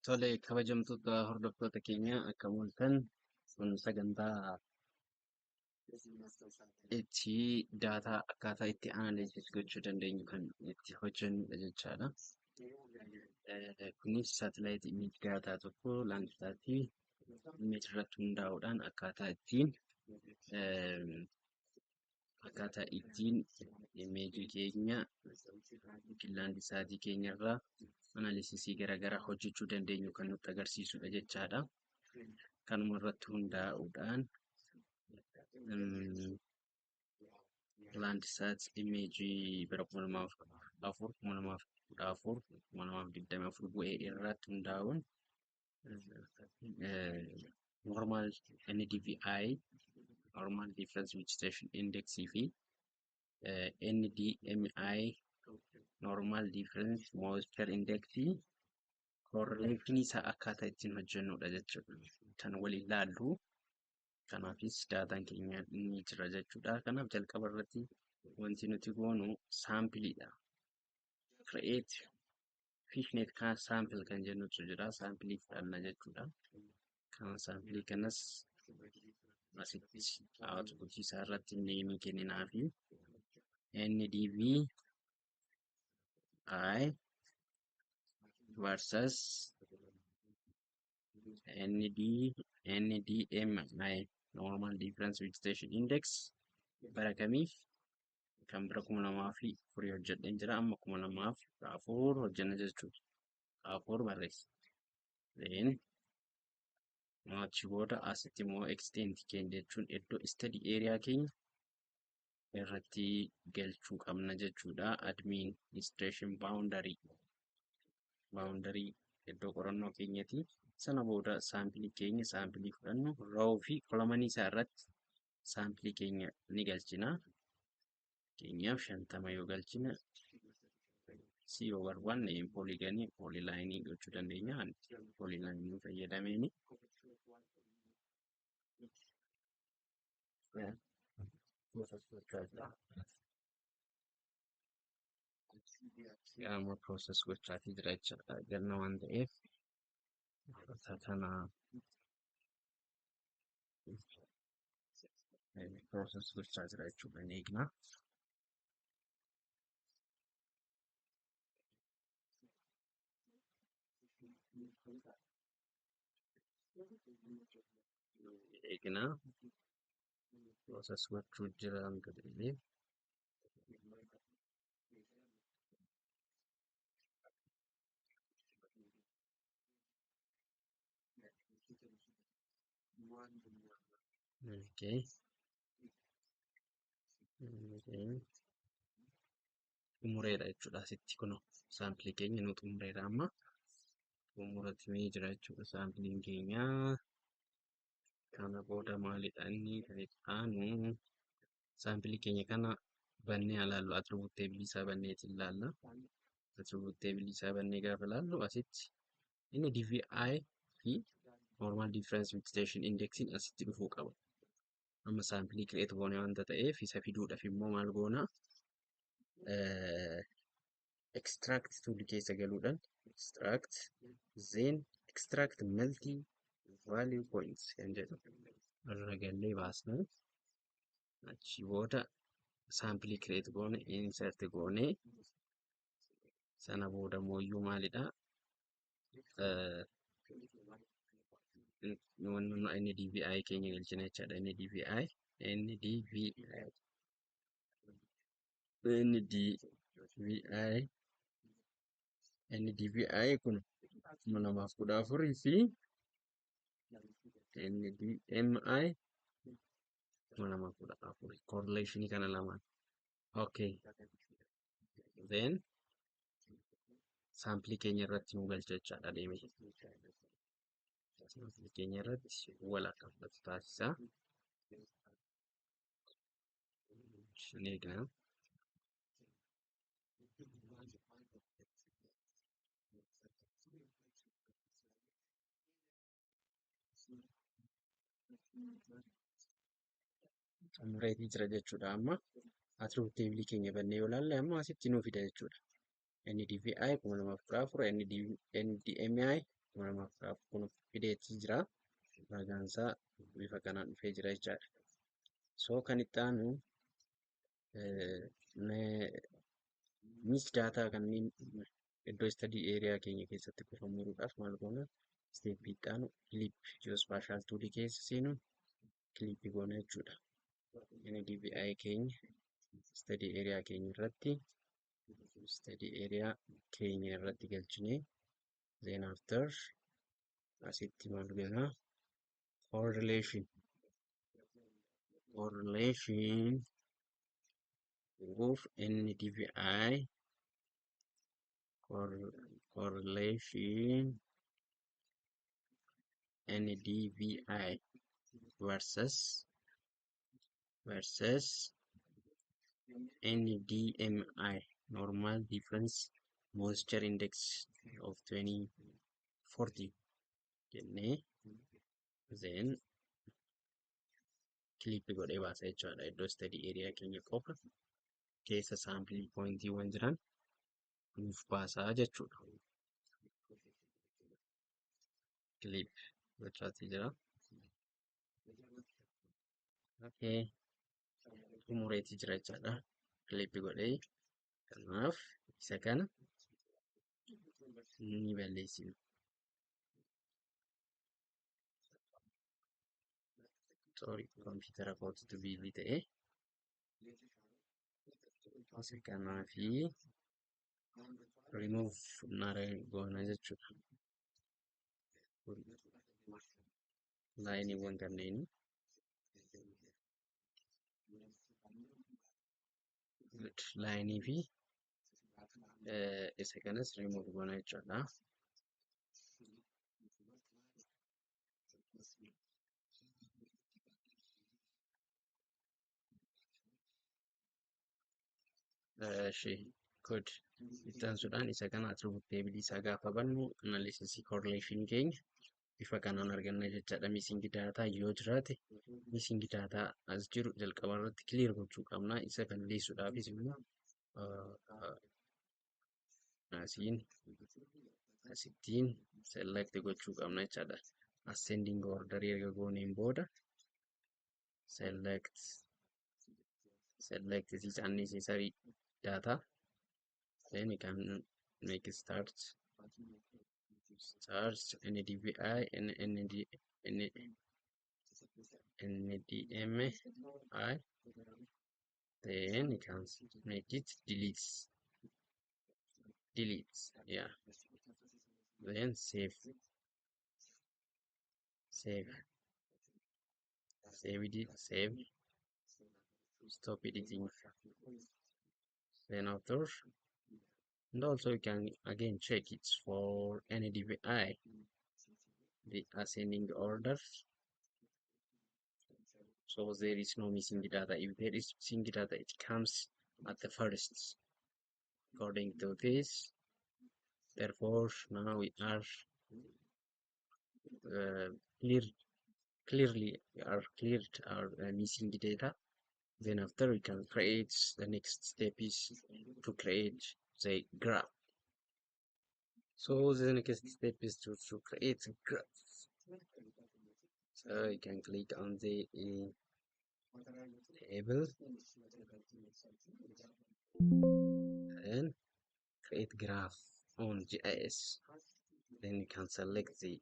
Tole kabajamtoota hordoftoota keenya akka mul'atan kun sagantaa itti daataa akkaataa itti analysis gochuu dandeenyu kan itti hojjennudha jechaadha. Kunis saatalaayit image daataa tokko laanchitaatii image irratti hundaa'uudhaan akkaataa ittiin imeejii keenya yookiin laandisaatii keenya irraa analysis garaagaraa hojjechuu dandeenyu kan nutti agarsiisudha jechaadha. Kanuma irratti hundaa'uudhaan laandisaat imeejii bara 2004, 2014 bu'ee irratti hundaa'uun normal NDVI, normal difference vegetation index fi NDMI, normal difference moisture index correlation isaa akkaataa ittiin hojjennudha jechuudha. Kan waliin ilaallu kanaafis daataan keenya ni jira jechuudha. Kanaaf jalqaba irratti wanti nuti goonu saampiiliidha. Create fishnet sample kan jennutu jira. Saampilii fudhanna jechuudha. Kan saampilii kanas asitti hawaasa bulchiisaa irratti neemii kenninaa fi NDVI versus NDMI normal difference vegetation index bara kamiif kan bara 2004 hojjedheen jira amma 2004 hojjenna jechuudha. 4 barreessa. Achi booda asitti immoo extent keenya jechuun iddoo study area keenya irratti galchuu qabna jechuudha. Administration boundary iddoo qorannoo keenyati. Sana booda saampilii keenya saampilii fudhannu row fi kolomanii isaa irratti saampilii keenya ni galchina. Keenyaaf 50 yoo galchina yoo barbaanne pooliiganii poolilaayinii gochuu dandeenya. Poolilaayinii fayyadameeni amma process gochaatii jira jechuudha. Ganna waan ta'eef kana process gochaa jira jechuudha. Ni eegna. Eegna process gochuu jira gadhiilee. Okay. Xumureedha jechuudha. Asitti kun saampilii keenya nu xumureedha amma. Xumuratimee jira jechuudha saampiliin keenya. Kana booda maalidha inni kan itti aanu saampilii keenya kana bannee ilaallu attribuut teebilii isaa banneeti ilaalla. Attribuut teebilii isaa bannee gaafa ilaallu asitti inni DVI fi normal difference vegetation indexiin asitti dhufuu qaba. Amma saampilii kireet goone wanta ta'eef isa fiduudhaaf immoo maal goona? Extract tool keessa galuudhaan extract multi value points kan jedhu irra gallee baasna. Achi booda saampilii kireet goone insert goone sana booda mooyyuu maalidha? NDVI keenya galchina jechaadha. NDVI kun 2014 fi NDMI 2014 correlation kana lamaan. Okay. Then saampilii keenya irratti nu galcha jechaadha deeme. Saampilii keenya irratti walakkaa taasisa. Ni eegna. Xumureetii jira jechuudha amma. Attribuut teebilii keenya bannee yoo ilaalle amma asitti nuu fida jechuudha. NDVI 2014 NDMI 2014 kun fideetii jira. Ragaan isaa bifa kanaan dhufee jira jechaadha. So kan itti aanu mis daataa kanneen iddoo study area keenya keessatti kufamuudhaaf maal goona step itti aanu clip geospatial tool keessa seenuun clip goona jechuudha. NDVI keenya study area keenya irratti galchinee then after asitti maal goona correlation of NDVI correlation NDVI versus NDMI normal difference moisture index of 2040 jennee then clip godhee baasa jechuudha. Iddoo study area keenya qofa keessa sample pointiiwwan jiran nuuf baasaa jechuudha. Clip gochaati jira. Okay. Xumureetii jira jechaadha. Clip godhee kanaaf isa kana ni balleessina. Sorry, computer kootu biilii ta'e. Isa kanaafi remove nara goona jechuudha. Laayiniiwwan kanneen laayinii fi isa kanas remove goona jechuudha. Good. Ittaan sudhaan isa kana attribute table isaa gaafa bannu analysis correlation keenya bifa kanaan arganna jechaadha. Missing data yoo jiraate missing data as jiru jalqaba irratti clear gochuu qabna. Isa balleessuudhaafis immoo asittiin select gochuu qabna jechaadha. Ascending order erga gooneen booda select this unnecessary data. Then we can make it start NDVI and NDMI. Then we can make it delete. Yeah. Then save stop editing. Then after, and also you can again check it for NDVI, the ascending order. So there is no missing data. If there is missing data, it comes at the first. According to this, therefore now we are cleared our missing data. Then after we can create, the next step is to create the graph. So the next step is to create a graph. So you can click on the table and create graph on GIS. Then you can select the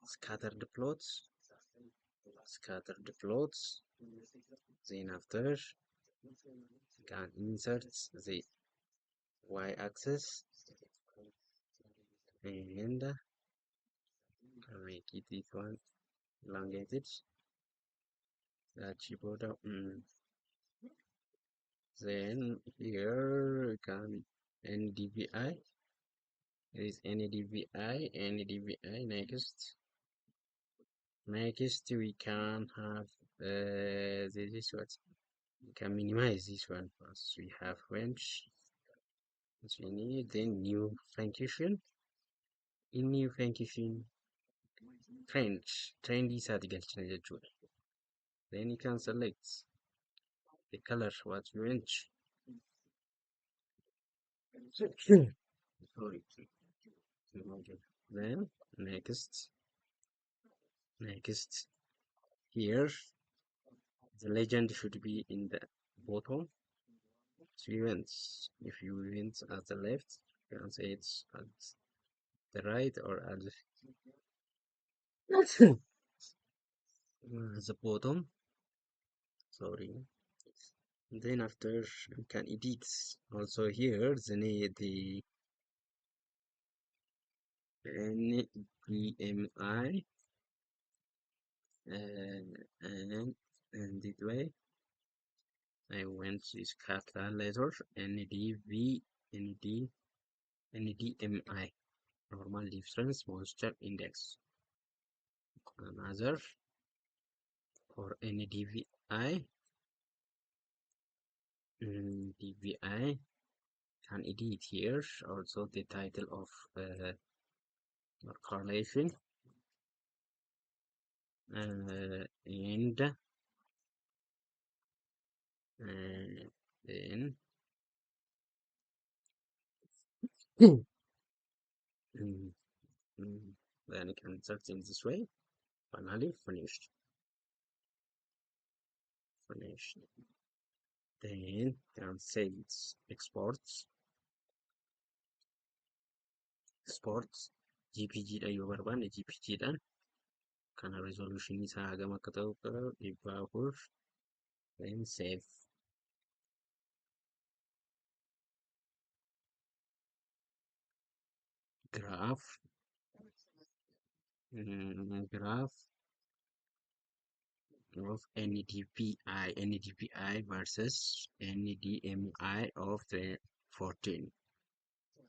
scattered plots. Then after you can insert the y-axis and make it this one elongated. Then here you can NDVI. There is NDVI. Next we can have this is what we can minimize this one first. We have range. We need then new function. In new function, trend is galchina jechuudha. Then you can select the color what you want. Sorry. Then next here the legend should be in the bottom. So events. If you event at the left, you can say it's at the right or at the bottom. Sorry. Then after you can edit. Also here the NDMI and that way I went to this capital letter NDMI normal difference moisture index. Another for NDVI DVI can edit here also the title of correlation and then mm, then you can search in this way. Finally finished. Then you can say it's exports GPG dha yoo barbaanne GPG dhaan kana resolution isaa hagam akka ta'u qaba 400 then save graph of NDVI versus NDMI of the 14.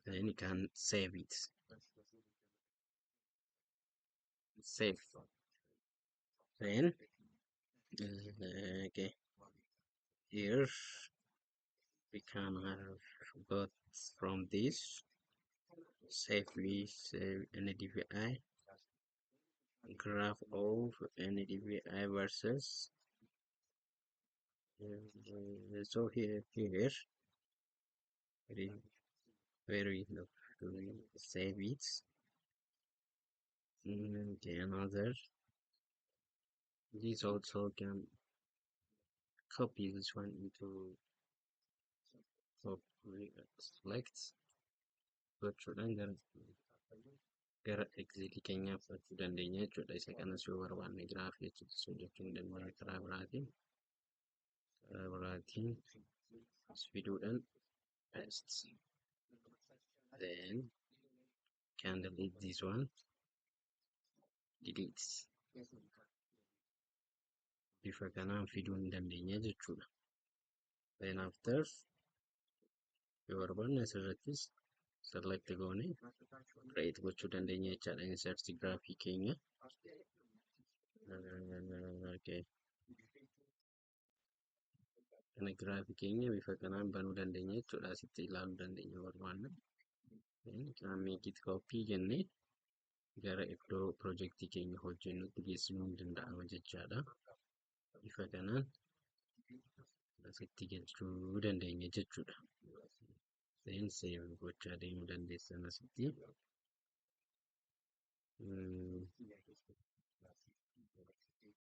Then you can save it. Save. Then okay, here we can have got from this safely save NDVI graph of NDVI versus so here where we look to save it. Okay, another this also can copy this one into select gochuudhaan gara exit keenyaaf fudhachuu dandeenya jechuudha. Isa kanas yoo barbaanne giraafii jechuudha hojjechuu hin dandeenya karaa biraatiin fiduudhaan paste. Then can delete this one. Delete. Bifa kanaan fiduu hin dandeenya jechuudha. Then after yoo barbaanne asirrattis select goone create gochuu dandeenya jechaadha. Insert graafii keenya. Okay. Kana graafii keenya bifa kanaan banuu dandeenya jechuudha. Asitti ilaaluu dandeenya barbaanne. Kan make it copy jennee gara iddoo projectii keenya hojjennutti geessinuu hin danda'ama jechaadha. Bifa kanaan asitti galchuu dandeenya jechuudha. Then save gochaa deemuu dandeessan asitti.